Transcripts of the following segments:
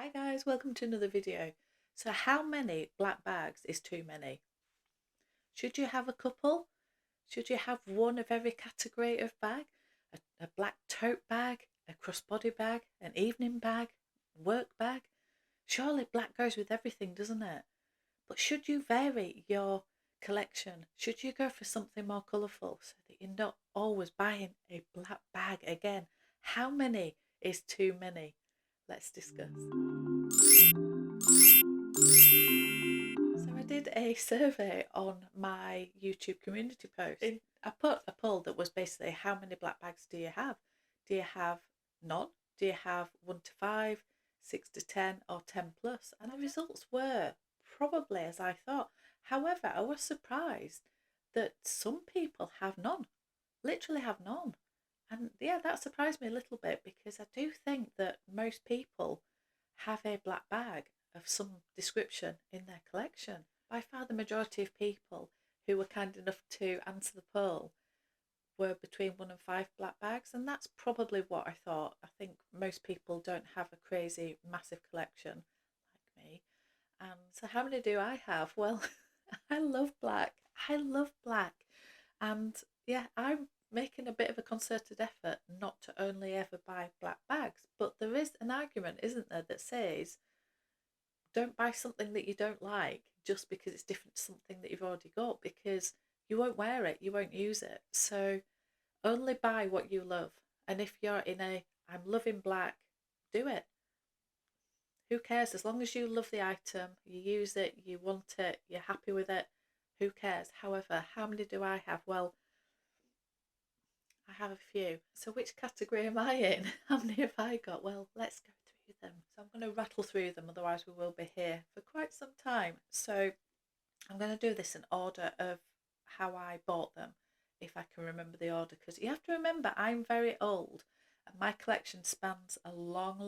Hi guys, welcome to another video. So how many black bags is too many? Should you have a couple? Should you have one of every category of bag? A black tote bag, a crossbody bag, an evening bag, work bag? Surely black goes with everything, doesn't it? But should you vary your collection? Should you go for something more colourful so that you're not always buying a black bag again? How many is too many? Let's discuss. So I did a survey on my YouTube community post. I put a poll that was basically, how many black bags do you have? Do you have none? Do you have 1 to 5, 6 to 10, or 10 plus? And the results were probably as I thought. However, I was surprised that some people have none, literally have none. And yeah, that surprised me a little bit because I do think that most people have a black bag of some description in their collection. By far the majority of people who were kind enough to answer the poll were between 1 and 5 black bags, and that's probably what I thought. I think most people don't have a crazy massive collection like me. So how many do I have? Well, I love black. I love black. And yeah, I'm making a bit of a concerted effort not to only ever buy black bags. But there is an argument, isn't there, that says don't buy something that you don't like just because it's different to something that you've already got, because you won't wear it, you won't use it. So only buy what you love. And if you're in a I'm loving black, do it. Who cares? As long as you love the item, you use it, you want it, you're happy with it, who cares? However, how many do I have? Well, I have a few. So which category am I in? How many have I got? Well, let's go through them. So I'm going to rattle through them, otherwise we will be here for quite some time. So I'm going to do this in order of how I bought them, if I can remember the order, because you have to remember I'm very old and my collection spans a long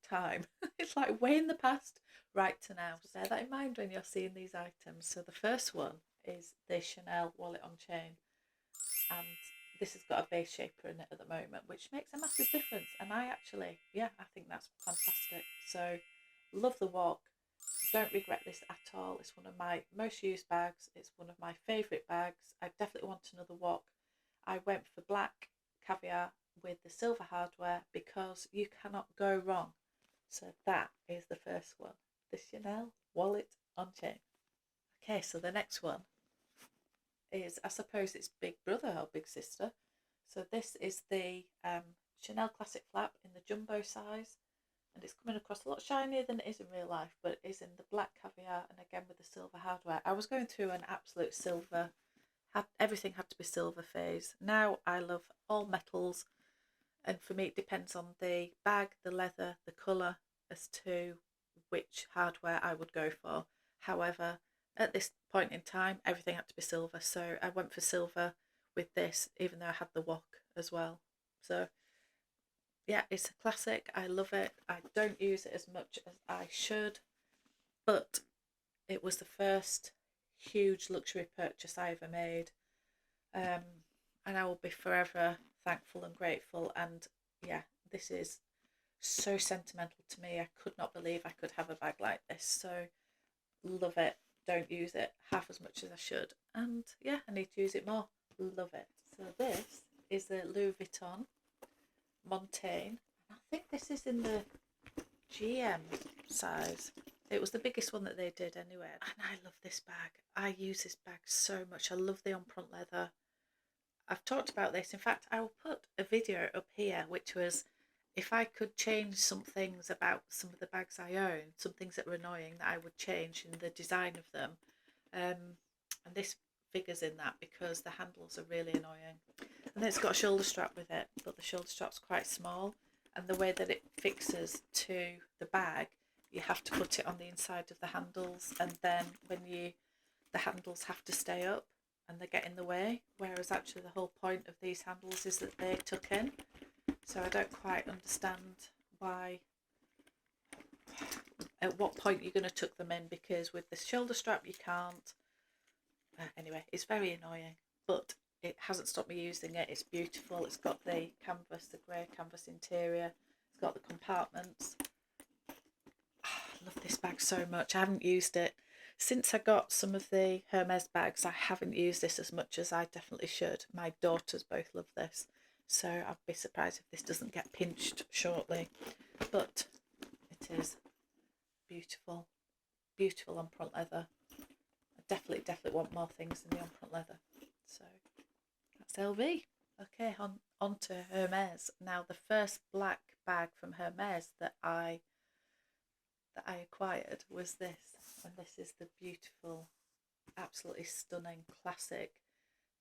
time. It's like way in the past right to now. So bear that in mind when you're seeing these items. So the first one is the Chanel wallet on chain, and this has got a base shaper in it at the moment, which makes a massive difference. And I actually, yeah, I think that's fantastic. So love the walk. Don't regret this at all. It's one of my most used bags. It's one of my favourite bags. I definitely want another walk. I went for black caviar with the silver hardware because you cannot go wrong. So that is the first one, the Chanel wallet on chain. Okay, so the next one is, I suppose it's big brother or big sister. So this is the Chanel Classic Flap in the jumbo size, and it's coming across a lot shinier than it is in real life, but it is in the black caviar and again with the silver hardware. I was going through an absolute silver, everything had to be silver phase. Now I love all metals, and for me it depends on the bag, the leather, the colour as to which hardware I would go for. However, at this point in time, everything had to be silver, so I went for silver with this, even though I had the wok as well. So yeah, it's a classic. I love it. I don't use it as much as I should, but it was the first huge luxury purchase I ever made, and I will be forever thankful and grateful. And yeah, this is so sentimental to me. I could not believe I could have a bag like this. So love it. Don't use it half as much as I should, and yeah, I need to use it more. Love it. So this is the Louis Vuitton Montaigne. I think this is in the GM size. It was the biggest one that they did anyway. And I love this bag. I use this bag so much. I love the on-front leather. I've talked about this. In fact, I will put a video up here, which was if I could change some things about some of the bags I own, some things that were annoying that I would change in the design of them. And this figures in that because the handles are really annoying. And then it's got a shoulder strap with it, but the shoulder strap's quite small, and the way that it fixes to the bag, you have to put it on the inside of the handles, and then the handles have to stay up and they get in the way, whereas actually the whole point of these handles is that they tuck in. So I don't quite understand why, at what point you're going to tuck them in, because with the shoulder strap you can't. Anyway, it's very annoying, but it hasn't stopped me using it. It's beautiful. It's got the canvas, the grey canvas interior. It's got the compartments. bag so much. I haven't used it since I got some of the Hermes bags. I haven't used this as much as I definitely should. My daughters both love this, so I'd be surprised if this doesn't get pinched shortly. But it is beautiful, beautiful on front leather. I definitely want more things in the on front leather. So that's LV. Okay, on to Hermes. Now, the first black bag from Hermes that I acquired was this, and this is the beautiful, absolutely stunning classic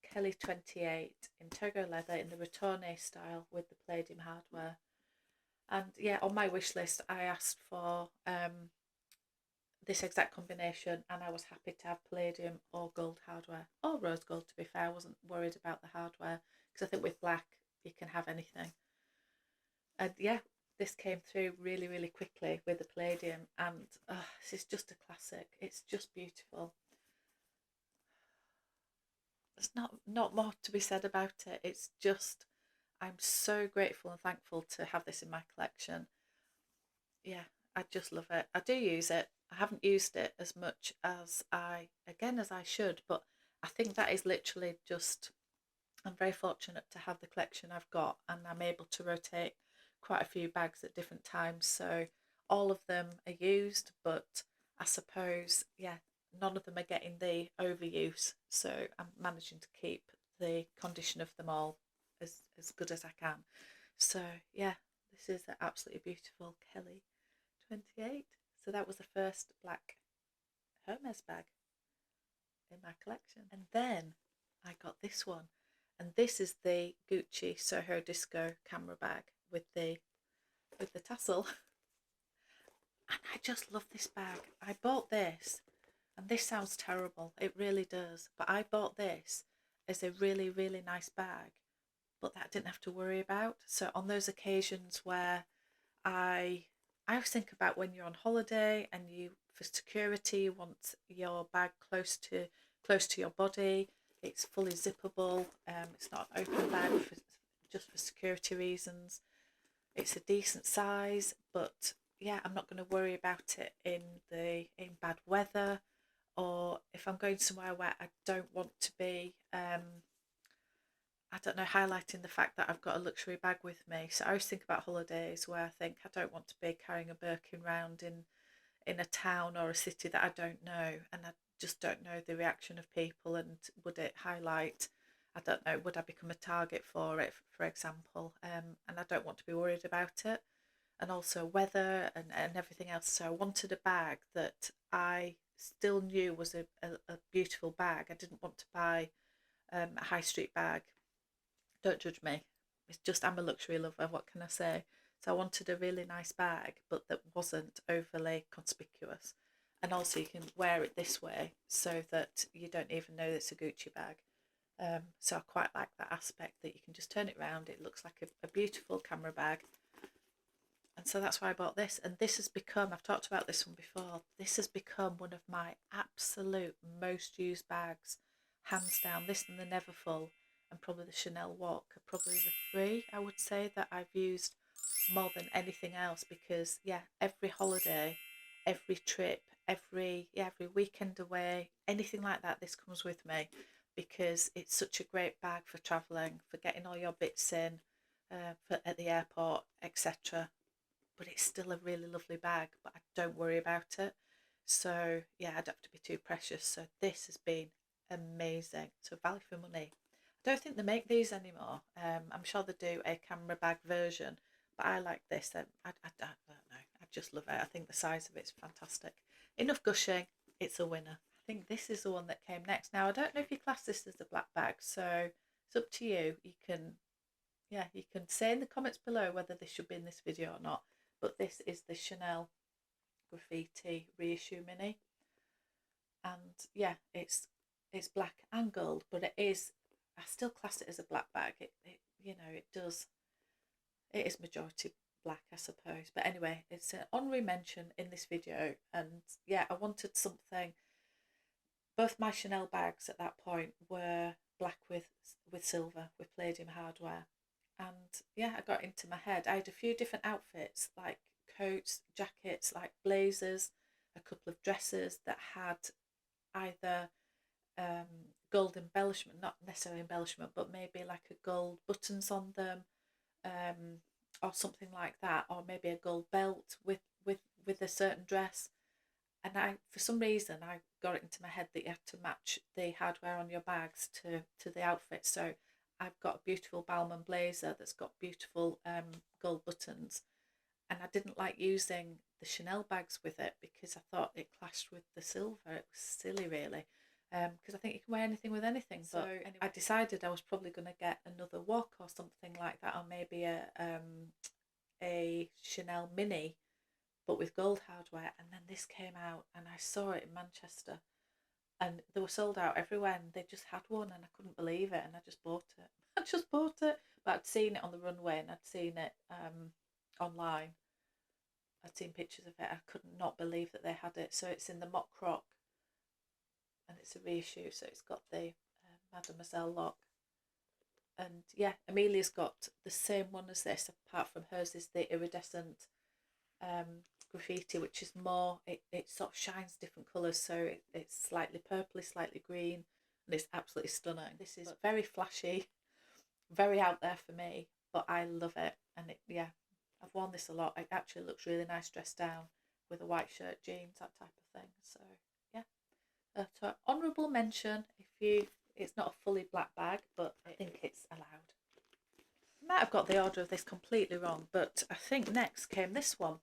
Kelly 28 in Togo leather in the retourne style with the palladium hardware. And yeah, on my wish list I asked for this exact combination, and I was happy to have palladium or gold hardware, or rose gold to be fair. I wasn't worried about the hardware because I think with black you can have anything. And yeah, this came through really quickly with the palladium, and this is just a classic. It's just beautiful. There's not more to be said about it. It's just, I'm so grateful and thankful to have this in my collection. Yeah, I just love it. I do use it. I haven't used it as much as I should, but I think that is literally just, I'm very fortunate to have the collection I've got, and I'm able to rotate quite a few bags at different times. So all of them are used, but I suppose, yeah, none of them are getting the overuse. So I'm managing to keep the condition of them all as good as I can. So yeah, this is an absolutely beautiful Kelly 28. So that was the first black Hermes bag in my collection. And then I got this one. And this is the Gucci Soho Disco camera bag with the tassel. And I just love this bag. I bought this, and this sounds terrible, it really does, but I bought this as a really nice bag, but that I didn't have to worry about. So on those occasions where I always think about when you're on holiday and you, for security, you want your bag close to your body. It's fully zippable. It's not an open bag just for security reasons. It's a decent size, but yeah, I'm not going to worry about it in bad weather, or if I'm going somewhere where I don't want to be I don't know, highlighting the fact that I've got a luxury bag with me. So I always think about holidays where I think I don't want to be carrying a Birkin round in a town or a city that I don't know, and I just don't know the reaction of people, and would it highlight, I don't know, would I become a target for it, for example, and I don't want to be worried about it, and also weather and everything else. So I wanted a bag that I still knew was a beautiful bag. I didn't want to buy a high street bag. Don't judge me. It's just, I'm a luxury lover. What can I say? So I wanted a really nice bag, but that wasn't overly conspicuous. And also you can wear it this way so that you don't even know it's a Gucci bag. So I quite like that aspect, that you can just turn it around. It looks like a beautiful camera bag. And so that's why I bought this. And this has become, I've talked about this one before, this has become one of my absolute most used bags. Hands down, this and the Neverfull and probably the Chanel Walk are probably the three, I would say, that I've used more than anything else, because yeah, every holiday, every trip, every weekend away, anything like that, this comes with me, because it's such a great bag for travelling, for getting all your bits in, at the airport, etc. But it's still a really lovely bag, but I don't worry about it. So yeah, I don't have to be too precious. So this has been amazing. So value for money. I don't think they make these anymore. I'm sure they do a camera bag version, but I like this. I don't know. I just love it. I think the size of it's fantastic. Enough gushing. It's a winner. I think this is the one that came next. Now, I don't know if you class this as a black bag, so it's up to you. You can say in the comments below whether this should be in this video or not. But this is the Chanel Graffiti Reissue Mini, and yeah, it's black and gold, but it is, I still class it as a black bag. It is majority black, I suppose. But anyway, it's an honorary mention in this video, and yeah, I wanted something. Both my Chanel bags at that point were black with silver, with palladium hardware. And yeah, I got into my head. I had a few different outfits, like coats, jackets, like blazers, a couple of dresses that had either gold embellishment, not necessarily embellishment, but maybe like a gold buttons on them, or something like that, or maybe a gold belt with a certain dress. And for some reason, I got it into my head that you have to match the hardware on your bags to the outfit. So I've got a beautiful Balmain blazer that's got beautiful gold buttons, and I didn't like using the Chanel bags with it because I thought it clashed with the silver. It was silly, really, because I think you can wear anything with anything. So but anyway, I decided I was probably going to get another wok or something like that, or maybe a Chanel mini, but with gold hardware. And then this came out, and I saw it in Manchester, and they were sold out everywhere, and they just had one, and I couldn't believe it, and I just bought it. I just bought it, but I'd seen it on the runway, and I'd seen it online. I'd seen pictures of it. I could not believe that they had it. So it's in the mock croc, and it's a reissue. So it's got the Mademoiselle lock, and yeah, Amelia's got the same one as this. Apart from hers is the iridescent graffiti, which is more. It sort of shines different colours. So it's slightly purpley, slightly green, and it's absolutely stunning. This is very flashy, very out there for me, but I love it. And yeah, I've worn this a lot. It actually looks really nice dressed down with a white shirt, jeans, that type of thing. So yeah, so honourable mention. It's not a fully black bag, but I think it's allowed. I might have got the order of this completely wrong, but I think next came this one.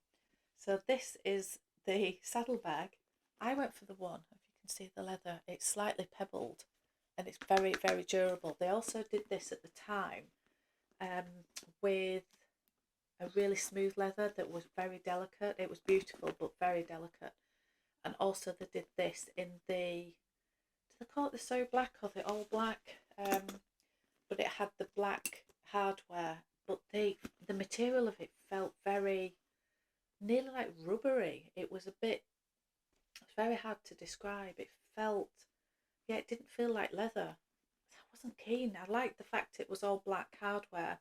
So this is the saddle bag. I went for the one, if you can see the leather, it's slightly pebbled, and it's very, very durable. They also did this at the time with a really smooth leather that was very delicate. It was beautiful, but very delicate. And also they did this in do they call it the so black or the all black? But it had the black hardware, but the material of it felt very, nearly like rubbery. It was very hard to describe. It felt, yeah, it didn't feel like leather. I wasn't keen. I liked the fact it was all black hardware,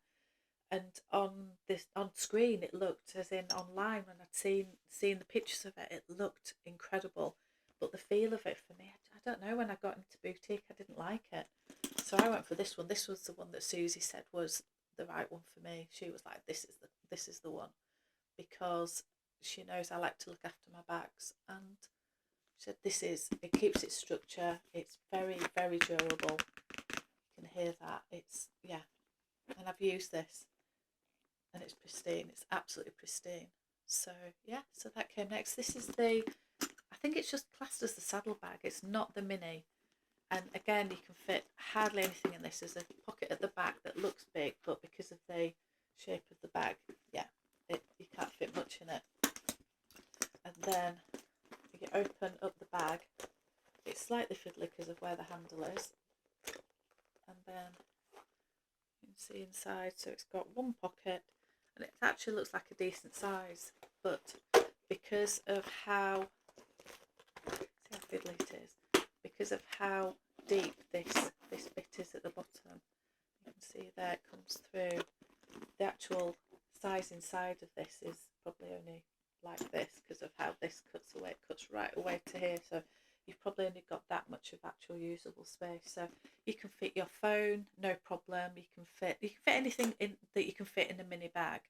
and on screen it looked, as in online when I'd seen the pictures of it, it looked incredible. But the feel of it for me, I don't know, when I got into boutique I didn't like it. So I went for this one. This was the one that Susie said was the right one for me. She was like, this is the one, because she knows I like to look after my bags, and she said it keeps its structure, it's very, very durable. You can hear that. It's, yeah, and I've used this and it's pristine. It's absolutely pristine. So yeah, so that came next. This is I think it's just classed as the saddle bag. It's not the mini. And again, you can fit hardly anything in this. There's a pocket at the back that looks big, but because of the shape of the bag, yeah, you can't fit much in it. And then you open up the bag. It's slightly fiddly because of where the handle is. And then you can see inside, so it's got one pocket, and it actually looks like a decent size, but because of how, see how fiddly it is, because of how deep this bit is at the bottom, you can see there it comes through. The actual size inside of this is probably only like this because of how this cuts away. It cuts right away to here, so you've probably only got that much of actual usable space. So you can fit your phone, no problem. You can fit anything in that you can fit in a mini bag,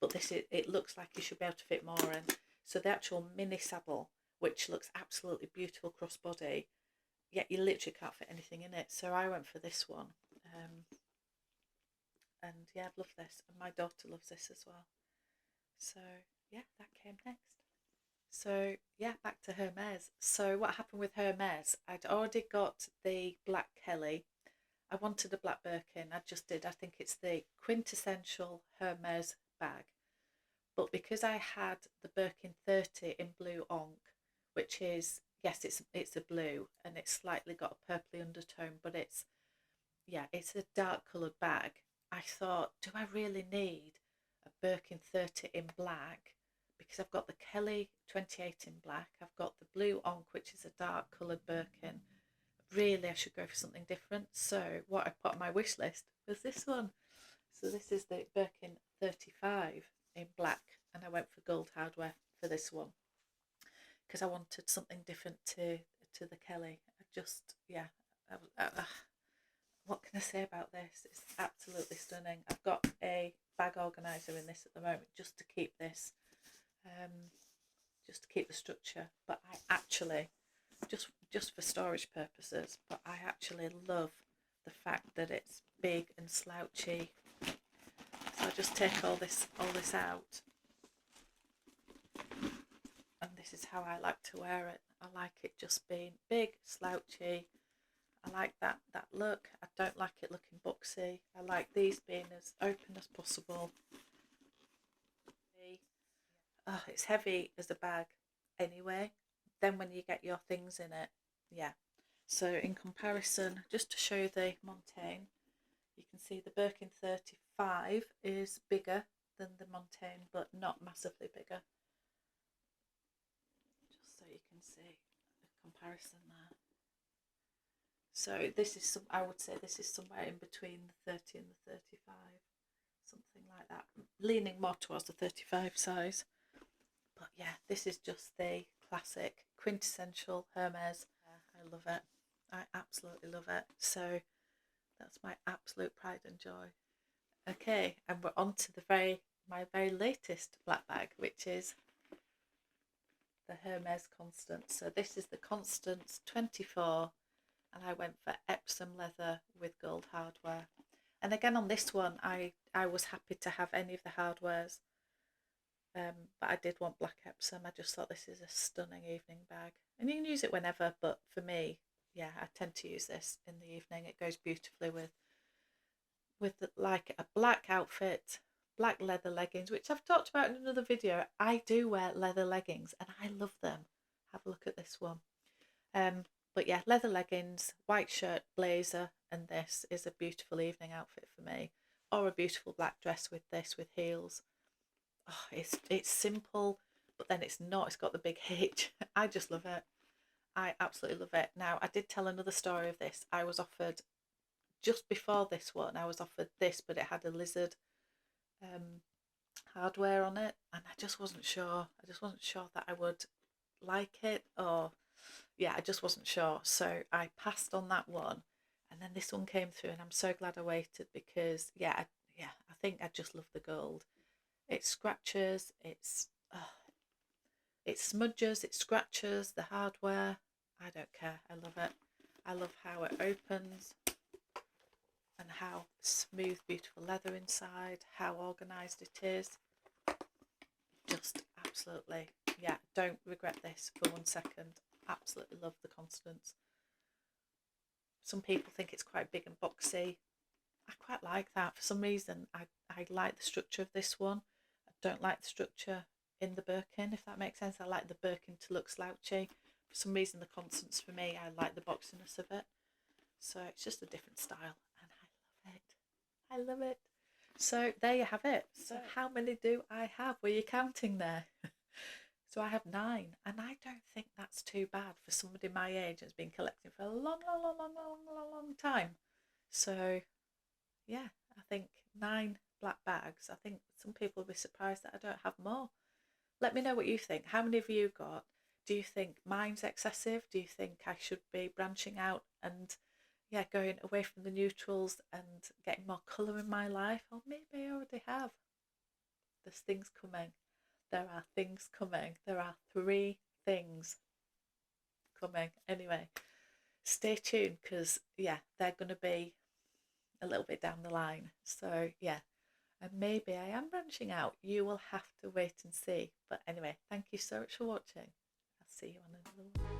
but it looks like you should be able to fit more in. So the actual mini saddle, which looks absolutely beautiful crossbody, yet you literally can't fit anything in it. So I went for this one, and yeah, I've loved this, and my daughter loves this as well. So yeah, that came next. So yeah, back to Hermes. So what happened with Hermes, I'd already got the Black Kelly. I wanted a Black Birkin. I just did. I think it's the quintessential Hermes bag. But because I had the Birkin 30 in blue onk, which is, yes, it's a blue, and it's slightly got a purpley undertone, but it's a dark coloured bag. I thought, do I really need a Birkin 30 in black? Because I've got the Kelly 28 in black, I've got the blue onk, which is a dark coloured Birkin. Really, I should go for something different. So what I put on my wish list was this one. So this is the Birkin 35 in black, and I went for gold hardware for this one because I wanted something different to the Kelly. I just, yeah, what can I say about this? It's absolutely stunning. I've got a bag organizer in this at the moment just to keep this, just to keep the structure. But I actually, just for storage purposes, but I actually love the fact that it's big and slouchy. So I just take all this out, and this is how I like to wear it. I like it just being big, slouchy. I like that look. I don't like it looking boxy. I like these being as open as possible. Oh, it's heavy as a bag anyway. Then when you get your things in it, yeah. So in comparison, just to show you the Montaigne, you can see the Birkin 35 is bigger than the Montaigne, but not massively bigger. Just so you can see the comparison there. So this is I would say this is somewhere in between the 30 and the 35, something like that, leaning more towards the 35 size. But yeah, this is just the classic quintessential Hermes. I love it. I absolutely love it. So that's my absolute pride and joy. Okay, and we're on to my very latest black bag, which is the Hermes Constance. So this is the Constance 24, and I went for Epsom leather with gold hardware. And again on this one, I was happy to have any of the hardwares, but I did want black Epsom. I just thought this is a stunning evening bag, and you can use it whenever, but for me, yeah, I tend to use this in the evening. It goes beautifully with like a black outfit, black leather leggings, which I've talked about in another video. I do wear leather leggings and I love them. Have a look at this one. But yeah, leather leggings, white shirt, blazer, and this is a beautiful evening outfit for me. Or a beautiful black dress with this, with heels. Oh, it's simple, but then it's not. It's got the big H. I just love it. I absolutely love it. Now, I did tell another story of this. I was offered, just before this one, I was offered this, but it had a lizard hardware on it, and I just wasn't sure. I just wasn't sure that I would like it, or yeah, I just wasn't sure. So I passed on that one, and then this one came through, and I'm so glad I waited because I think I just love the gold. It scratches, it smudges, it scratches the hardware. I don't care. I love it. I love how it opens and how smooth, beautiful leather inside, how organised it is. Just absolutely, yeah, don't regret this for 1 second. Absolutely love the Constance. Some people think it's quite big and boxy. I quite like that. For some reason, I like the structure of this one. I don't like the structure in the Birkin, if that makes sense. I like the Birkin to look slouchy. For some reason, the Constance, for me, I like the boxiness of it. So it's just a different style, and I love it. I love it. So there you have it. So how many do I have? Were you counting there? So I have 9, and I don't think that's too bad for somebody my age that's been collecting for a long time. So yeah, I think 9 black bags. I think some people will be surprised that I don't have more. Let me know what you think. How many have you got? Do you think mine's excessive? Do you think I should be branching out and going away from the neutrals and getting more colour in my life? Or maybe I already have. There's things coming. There are things coming. There are 3 things coming. Anyway, stay tuned because, they're going to be a little bit down the line. So, and maybe I am branching out. You will have to wait and see. But anyway, thank you so much for watching. I'll see you on another one.